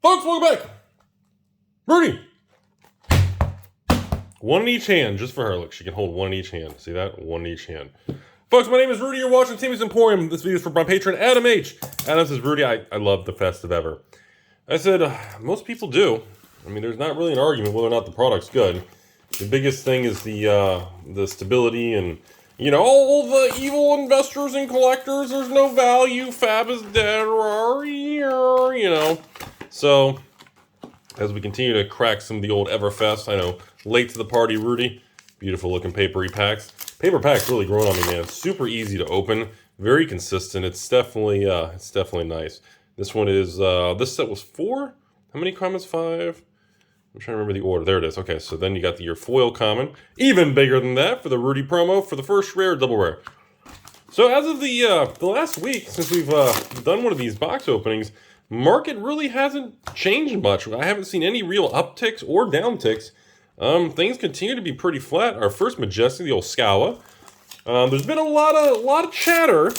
Folks, welcome back. Rudy. One in each hand, just for her. Look, she can hold one in each hand. See that? One in each hand. Folks, my name is Rudy. You're watching Timmy's Emporium. This video is from my patron, Adam H. Adam says, Rudy, I love the Festive Ever. I said, most people do. I mean, there's not really an argument whether or not the product's good. The biggest thing is the stability and, you know, all the evil investors and collectors. There's no value. Fab is dead. You know. So, as we continue to crack some of the old Everfest, I know, late to the party, Rudy. Beautiful looking papery packs. Paper packs really growing on me, man. It's super easy to open, very consistent. It's definitely nice. This one is this set was 4. How many commons? 5. I'm trying to remember the order. There it is. Okay, so then you got your foil common, even bigger than that for the Rudy promo for the first rare, double rare. So as of the last week since we've done one of these box openings, market really hasn't changed much. I haven't seen any real upticks or downticks. Things continue to be pretty flat. Our first Majestic, the old Scowa. There's been a lot of chatter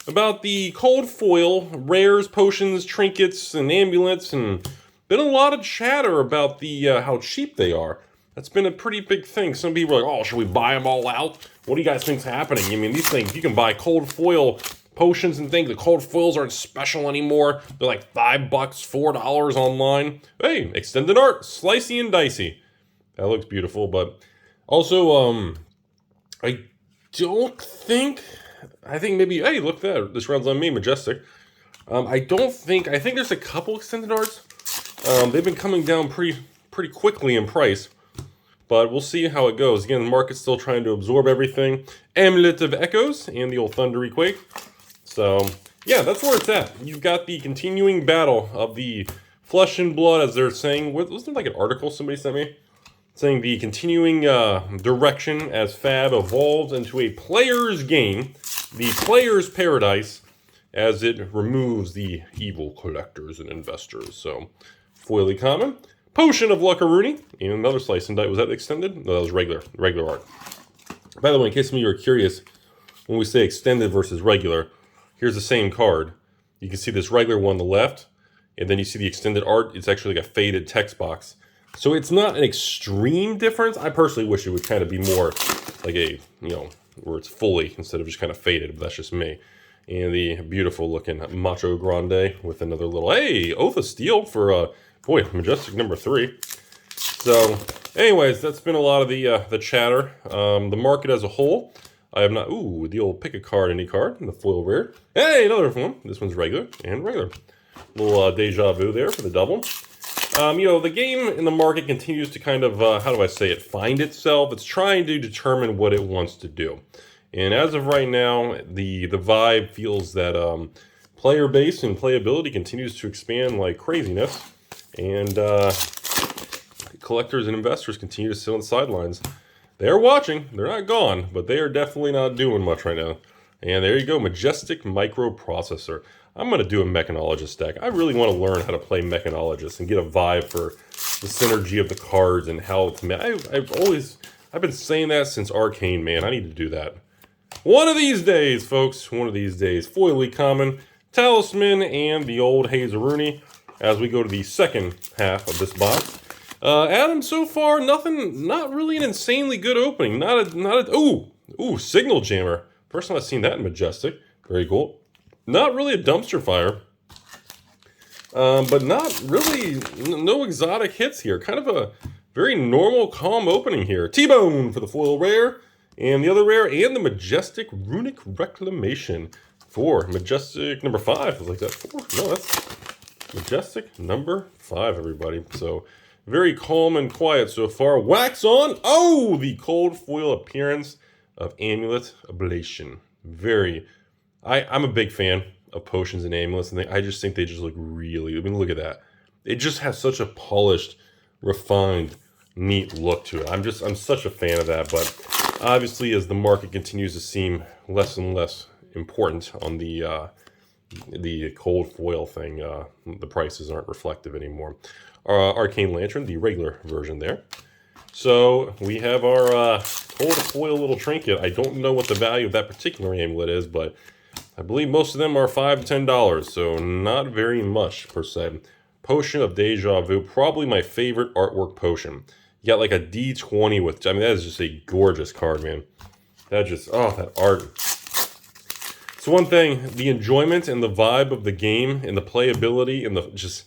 about the cold foil, rares, potions, trinkets, and amulets, and been a lot of chatter about the how cheap they are. That's been a pretty big thing. Some people are like, oh, should we buy them all out? What do you guys think's happening? I mean, these things, you can buy cold foil potions and think the cold foils aren't special anymore. They're like $5, $4 online. Hey, extended art, slicey and dicey. That looks beautiful, but also, I think maybe, hey, look there, this round's on me, Majestic. I think there's a couple extended arts. They've been coming down pretty quickly in price, but we'll see how it goes. Again, the market's still trying to absorb everything. Amulet of Echoes and the old Thundery Quake. So, yeah, that's where it's at. You've got the continuing battle of the flesh and blood, as they're saying. Wasn't there like an article somebody sent me? Saying the continuing direction as Fab evolves into a player's game, the player's paradise, as it removes the evil collectors and investors. So, foily common. Potion of Luckaroonie, and another slice and dice. Was that extended? No, that was regular art. By the way, in case some of you are curious, when we say extended versus regular, here's the same card. You can see this regular one on the left, and then you see the extended art. It's actually like a faded text box. So it's not an extreme difference. I personally wish it would kind of be more like a, you know, where it's fully instead of just kind of faded, but that's just me. And the beautiful looking Macho Grande with another little, hey, Oath of Steel for, boy, Majestic number 3. So, anyways, that's been a lot of the chatter. The market as a whole, I have not, ooh, the old pick a card, any card, and the foil rare. Hey, another one. This one's regular and regular. Little deja vu there for the double. You know, the game in the market continues to kind of, how do I say it, find itself. It's trying to determine what it wants to do. And as of right now, the vibe feels that player base and playability continues to expand like craziness. And collectors and investors continue to sit on the sidelines. They're watching. They're not gone, but they are definitely not doing much right now. And there you go, Majestic Microprocessor. I'm going to do a Mechanologist deck. I really want to learn how to play Mechanologist and get a vibe for the synergy of the cards and how it's made. I've been saying that since Arcane, man. I need to do that. One of these days, folks. One of these days. Foily Common, Talisman, and the old Hazaroonie as we go to the second half of this box. Adam, so far, nothing, not really an insanely good opening. Ooh, Signal Jammer. First time I've seen that in Majestic. Very cool. Not really a dumpster fire. But not really, no exotic hits here. Kind of a very normal, calm opening here. T-Bone for the foil rare. And the other rare, and the Majestic Runic Reclamation for Majestic number 5. I was like, that 4? No, that's Majestic number 5, everybody. So, very calm and quiet so far. Wax on. Oh, the cold foil appearance of Amulet Ablation. I'm a big fan of potions and amulets, and I just think they just look really, I mean, look at that. It just has such a polished, refined, neat look to it. I'm such a fan of that, but obviously as the market continues to seem less and less important on the cold foil thing, the prices aren't reflective anymore. Arcane Lantern, the regular version there. So we have our cold foil little trinket. I don't know what the value of that particular amulet is, but I believe most of them are $5 to $10, so not very much per se. Potion of Deja Vu, probably my favorite artwork potion. You got like a D20 with, I mean, that is just a gorgeous card, man. That just, oh, that art. It's one thing, the enjoyment and the vibe of the game and the playability and the just,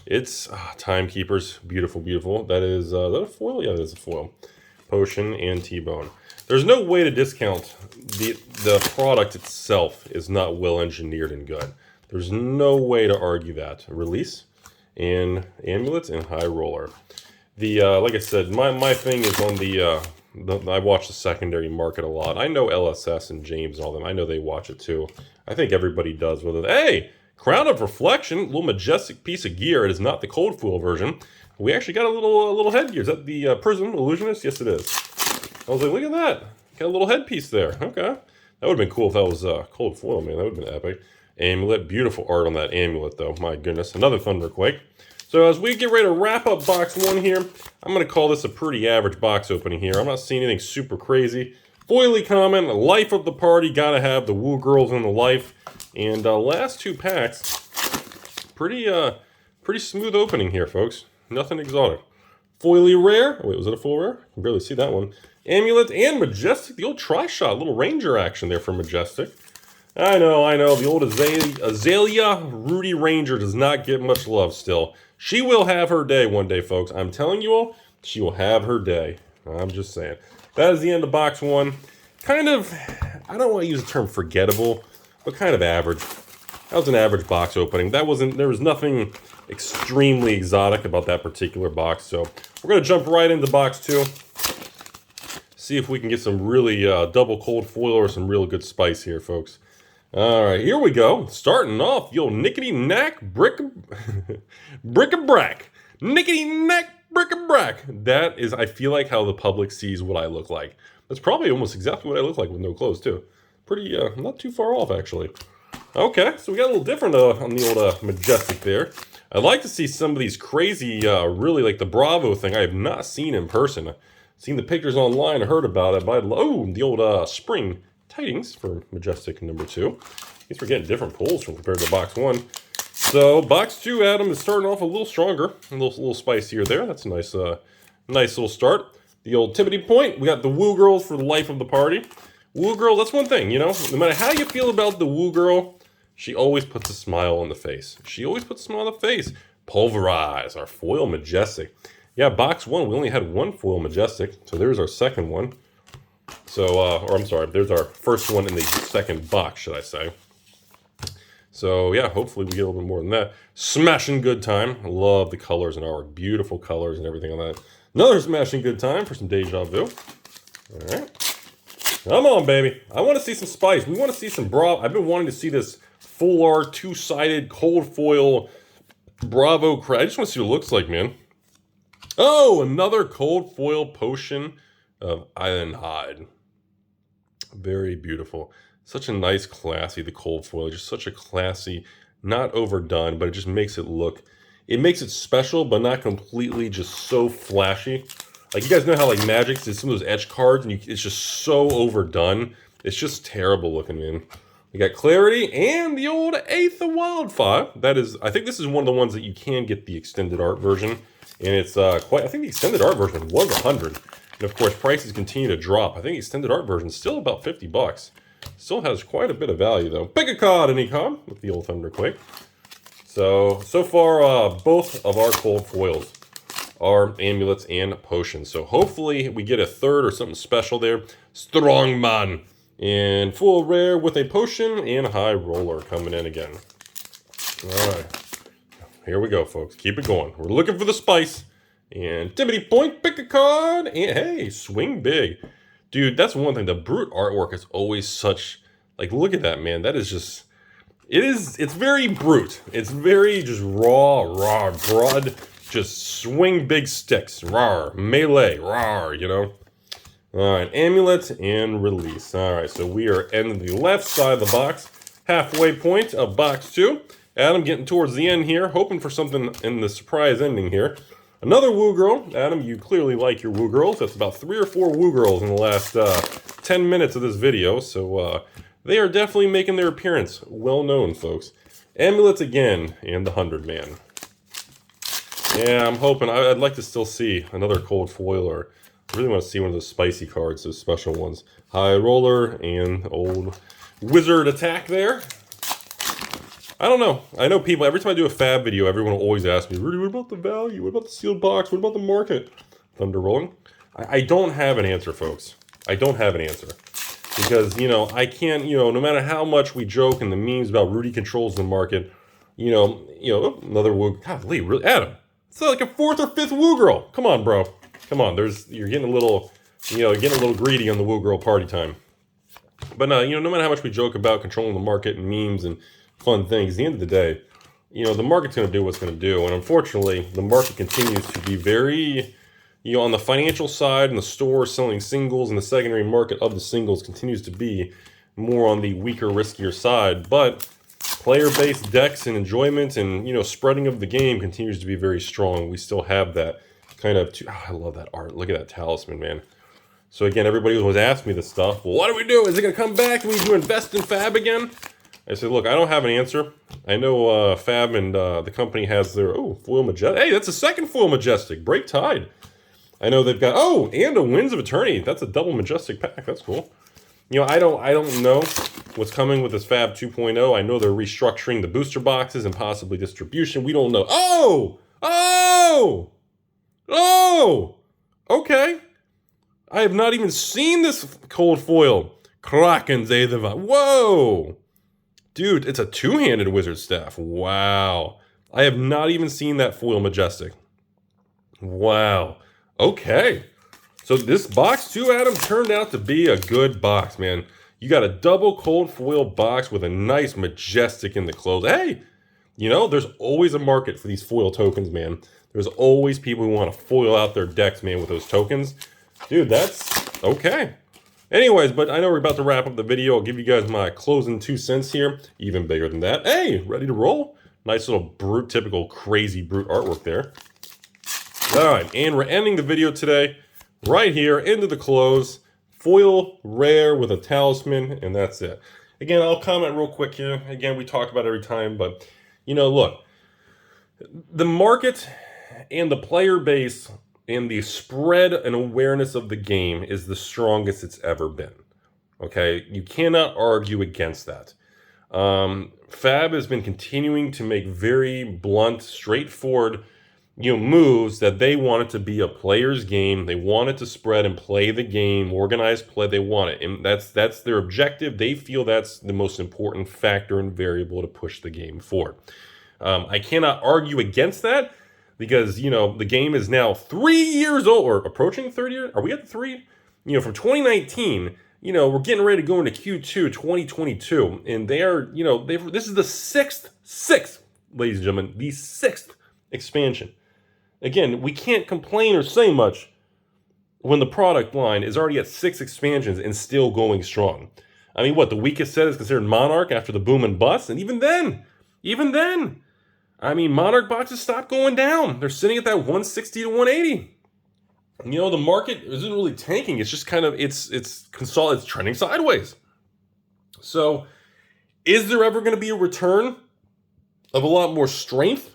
it's Timekeepers, beautiful, beautiful. That is that a foil? Yeah, that is a foil. Potion and T-Bone. There's no way to discount the product itself is not well engineered and good. There's no way to argue that. Release and Amulets and High Roller. The like I said, my thing is on I watch the secondary market a lot. I know LSS and James and all them. I know they watch it too. I think everybody does. Hey, Crown of Reflection, a little majestic piece of gear. It is not the cold foil version. We actually got a little headgear. Is that the Prism Illusionist? Yes, it is. I was like, look at that. Got a little headpiece there. Okay. That would have been cool if that was cold foil, man. That would have been epic. Amulet. Beautiful art on that amulet, though. My goodness. Another Thunderquake. So as we get ready to wrap up box 1 here, I'm going to call this a pretty average box opening here. I'm not seeing anything super crazy. Foily common, life of the party, gotta have the Woo Girls in the life. And last 2 packs, pretty smooth opening here, folks. Nothing exotic. Foily rare. Oh, wait, was it a full rare? I can barely see that one. Amulet and Majestic. The old tri-shot, little Ranger action there for Majestic. I know. The old Azalea Rudy Ranger does not get much love still. She will have her day one day, folks. I'm telling you all, she will have her day. I'm just saying. That is the end of box 1. Kind of, I don't want to use the term forgettable, but kind of average. That was an average box opening. There was nothing extremely exotic about that particular box. So we're going to jump right into box 2. See if we can get some really double cold foil or some real good spice here, folks. All right, here we go. Starting off, the old nickety-knack bric-a-brac. Nickety-knack bric-a-brac. That is, I feel like, how the public sees what I look like. That's probably almost exactly what I look like with no clothes, too. Pretty, not too far off, actually. Okay, so we got a little different on the old Majestic there. I'd like to see some of these crazy, really, like the Bravo thing I have not seen in person. I've seen the pictures online, heard about it, but the old Spring Tidings for Majestic number 2. I guess we're getting different pulls compared to box 1. So box 2, Adam, is starting off a little stronger, a little spicier there. That's a nice little start. The old tippity point. We got the Woo Girls for the life of the party. Woo Girl, that's one thing, you know. No matter how you feel about the Woo Girl, she always puts a smile on the face. She always puts a smile on the face. Pulverize, our foil Majestic. Yeah, box 1, we only had 1 foil Majestic, so there's our second one. So, or I'm sorry, there's our first one in the second box, should I say. So, yeah, hopefully we get a little bit more than that. Smashing good time. I love the colors and our beautiful colors and everything on that. Another smashing good time for some Deja Vu. All right. Come on, baby. I want to see some spice. We want to see some Bravo. I've been wanting to see this full art, 2-sided, cold foil Bravo. I just want to see what it looks like, man. Oh, another cold foil potion of Ironhide. Very beautiful. Such a nice, classy, the cold foil. Just such a classy, not overdone, but it just makes it look, it makes it special, but not completely just so flashy. Like, you guys know how, like, Magic did some of those etch cards, and it's just so overdone. It's just terrible looking, man. We got Clarity and the old 8th of Wildfire. That is, I think this is one of the ones that you can get the extended art version. And it's quite, I think the extended art version was 100. And of course, prices continue to drop. I think the extended art version is still about 50 bucks. Still has quite a bit of value, though. Pick a card, any card, with the old Thunderquake. So far, both of our cold foils are amulets and potions. So hopefully we get a third or something special there. Strongman. And full rare with a potion and high roller coming in again. All right. Here we go, folks. Keep it going. We're looking for the spice. And tippity point, pick a card. And hey, swing big. Dude, that's one thing. The Brute artwork is always such, like, look at that, man. That is just, it's very Brute. It's very just raw, broad, just swing big sticks. Raw, melee, raw, you know. All right, amulet and release. All right, so we are in the left side of the box, halfway point of box 2. Adam getting towards the end here, hoping for something in the surprise ending here. Another Woo Girl. Adam, you clearly like your Woo Girls. That's about 3 or 4 Woo Girls in the last 10 minutes of this video. So they are definitely making their appearance. Well known, folks. Amulets again, and the 100 Man. Yeah, I'm hoping. I'd like to still see another cold foil, or I really want to see one of those spicy cards, those special ones. High Roller and old Wizard Attack there. I don't know. I know people, every time I do a fab video, everyone will always ask me, Rudy, what about the value? What about the sealed box? What about the market? Thunder rolling. I don't have an answer, folks. I don't have an answer. Because, you know, I can't, you know, no matter how much we joke in the memes about Rudy controls the market, you know, another woo. Golly, really, Adam. It's like a 4th or 5th woo girl. Come on, bro. Come on. You're getting a little, you know, getting a little greedy on the woo girl party time. But you know, no matter how much we joke about controlling the market and memes and fun things, at the end of the day, you know, the market's going to do what's going to do. And unfortunately, the market continues to be very, you know, on the financial side and the store selling singles, and the secondary market of the singles continues to be more on the weaker, riskier side. But player-based decks and enjoyment and, you know, spreading of the game continues to be very strong. We still have that kind of, I love that art. Look at that talisman, man. So again, everybody was asking me this stuff. Well, what do we do? Is it going to come back? Do we do invest in Fab again? I said, look, I don't have an answer. I know Fab and the company has their, foil majestic. Hey, that's a second foil majestic. Break Tide. I know they've got, and a Winds of Eternity. That's a double majestic pack. That's cool. You know, I don't know what's coming with this Fab 2.0. I know they're restructuring the booster boxes and possibly distribution. We don't know. Okay. I have not even seen this cold foil. Kraken's Aether. Whoa. Dude, it's a two-handed wizard staff. Wow. I have not even seen that foil majestic. Wow. Okay. So this box too, Adam, turned out to be a good box, man. You got a double cold foil box with a nice majestic in the close. Hey, you know, there's always a market for these foil tokens, man. There's always people who want to foil out their decks, man, with those tokens. Dude, that's okay. Anyways, but I know we're about to wrap up the video. I'll give you guys my closing 2 cents here. Even bigger than that. Hey, ready to roll? Nice little brute, typical crazy brute artwork there. All right, and we're ending the video today right here into the close. Foil rare with a talisman, and that's it. Again, I'll comment real quick here. Again, we talk about it every time, but, you know, look. The market and the player base and the spread and awareness of the game is the strongest it's ever been. Okay? You cannot argue against that. Fab has been continuing to make very blunt, straightforward, you know, moves that they want it to be a player's game. They want it to spread and play the game, organized play. They want it. And that's their objective. They feel that's the most important factor and variable to push the game forward. I cannot argue against that because, you know, the game is now 3 years old, or approaching 30 years. Are we at the 3? You know, from 2019, you know, we're getting ready to go into Q2 2022. And they are, you know, this is the sixth, ladies and gentlemen, the 6th expansion. Again, we can't complain or say much when the product line is already at 6 expansions and still going strong. I mean, what, the weakest set is considered Monarch after the boom and bust? And even then, I mean, Monarch boxes stopped going down. They're sitting at that 160 to 180. You know, the market isn't really tanking. It's just kind of, it's trending sideways. So, is there ever going to be a return of a lot more strength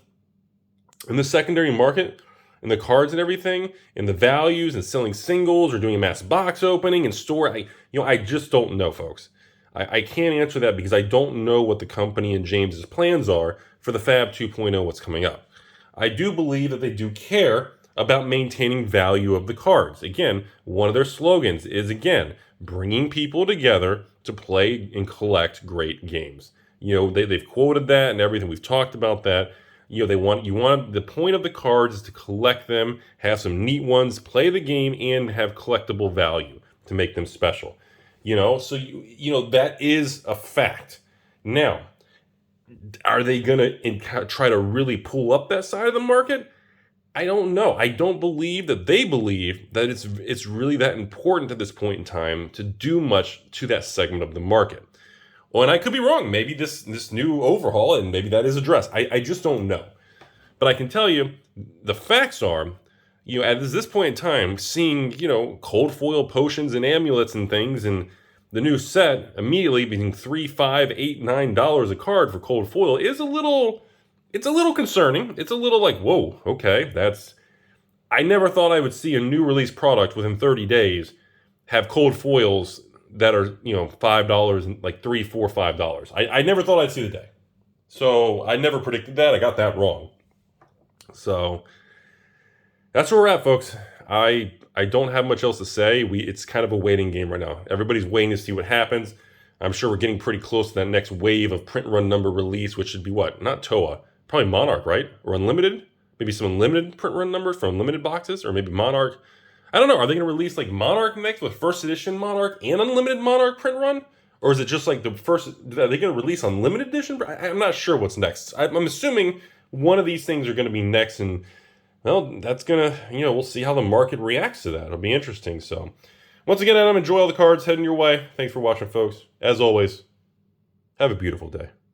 in the secondary market, and the cards and everything, and the values, and selling singles, or doing a mass box opening and store? I just don't know, folks. I can't answer that because I don't know what the company and James's plans are for the Fab 2.0, what's coming up. I do believe that they do care about maintaining value of the cards. Again, one of their slogans is, again, bringing people together to play and collect great games. You know, they've quoted that and everything. We've talked about that. You know, the point of the cards is to collect them, have some neat ones, play the game, and have collectible value to make them special. You know, so you know that is a fact. Now, are they going to try to really pull up that side of the market? I don't know. I don't believe that they believe that it's really that important at this point in time to do much to that segment of the market. Well, and I could be wrong. Maybe this new overhaul, and maybe that is addressed. I just don't know. But I can tell you, the facts are, you know, at this point in time, seeing, you know, cold foil potions and amulets and things, and the new set immediately being $3, $5, $8, $9 a card for cold foil is a little it's a little concerning. It's a little like, whoa, okay, that's... I never thought I would see a new release product within 30 days have cold foils that are, you know, $5 and like $3, $4, $5. I never thought I'd see the day. So I never predicted that. I got that wrong. So that's where we're at, folks. I don't have much else to say. It's kind of a waiting game right now. Everybody's waiting to see what happens. I'm sure we're getting pretty close to that next wave of print run number release, which should be what? Not TOA. Probably Monarch, right? Or Unlimited? Maybe some Unlimited print run numbers from Unlimited boxes? Or maybe Monarch. I don't know. Are they going to release like Monarch next with first edition Monarch and Unlimited Monarch print run? Or is it just like the first... Are they going to release Unlimited edition? I'm not sure what's next. I'm assuming one of these things are going to be next, and well, that's going to, you know, we'll see how the market reacts to that. It'll be interesting. So, once again, Adam, enjoy all the cards heading your way. Thanks for watching, folks. As always, have a beautiful day.